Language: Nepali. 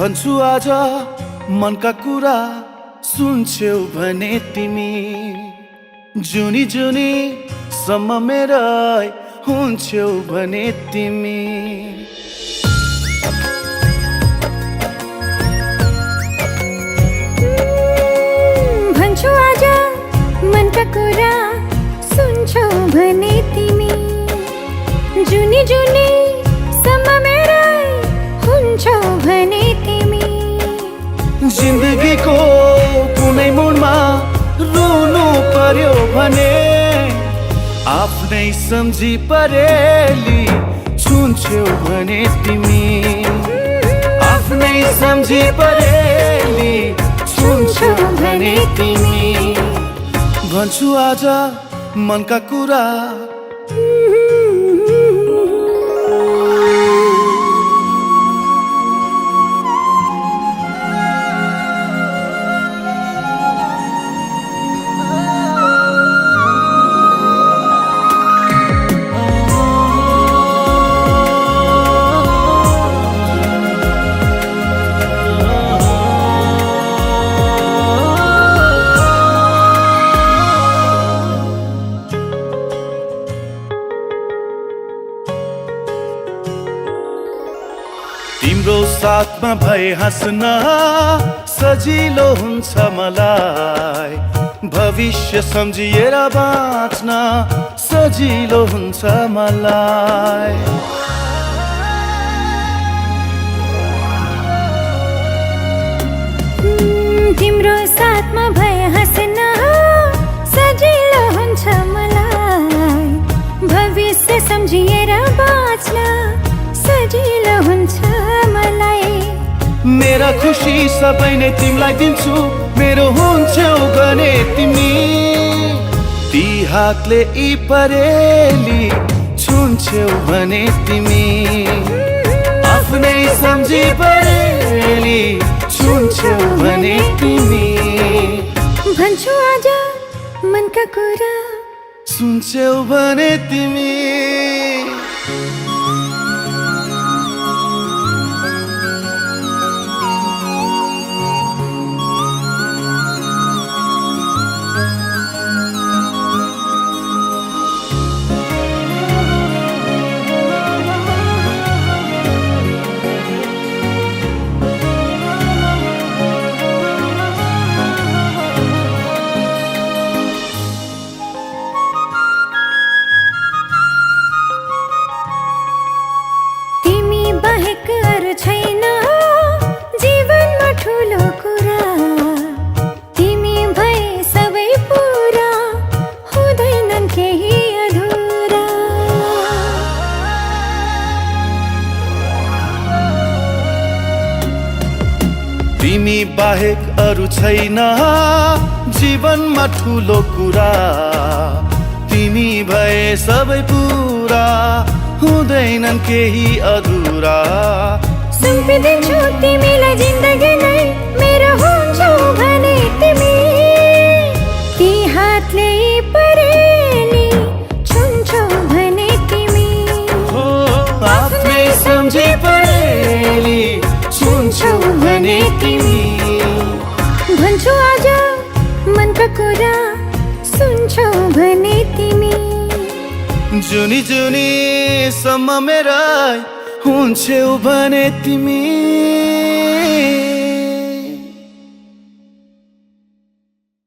भन्छु आज मनका कुरा सुन्छौ भने तिमी जुनी जुनी सम्म मेरै हुन्छौ भने तिमी भन्छु आज मनका कुरा सुन्छौ भने तिमी जुनी जुनी सम्म मेरै हुन्छौ भने तिमी जिन्दगीको कुनै मोडमा रुनु पर्यो भने आफ्नै सम्झी परेली सुन्छौ भने तिमी आफ्नै सम्झी परेली सुन्छौ भने तिमी भन्छु आज मनका कुरा तिम्रो साथमा भए हाँस्न सजिलो हुन्छ मलाई भविष्य सम्झिएर बाँच्न सजिलो हुन्छ मलाई तिम्रो साथमा भए हाँस्न सजिलो हुन्छ मलाई भविष्य सम्झिएर बाँच्न सजिलो हुन्छ मलाई मेरा खुसी सबै नै तिमीलाई दिन्छु मेरो हुन्छौ भने तिमी ती हातले यी परेली छुन्छौ भने तिमी आफ्नै सम्झी परेली छुन्छौ भने तिमी भन्छु आज मनका कुरा सुन्छौ भने तिमी बाहेक अरू छैन जीवनमा ठुलो कुरा तिमी भए सबै पुरा हुँदैनन् केही अधुरा तिमी बाहेक अरू छैन जीवनमा ठुलो कुरा तिमी भए सबै पुरा हुँदैनन् केही अधुरा सुम्पिदिन्छु तिमीलाई जिन्दगी नै मेरो हुन्छौ भने तिमी ती हातले परेली छुन्छौ भने तिमी आफ्नै सम्झी परेली छुन्छौ भने तिमी भन्छु आज मनका कुरा सुन्छौ भने तिमी जुनी जुनी सम्म मेरै हुन्छौ भने तिमी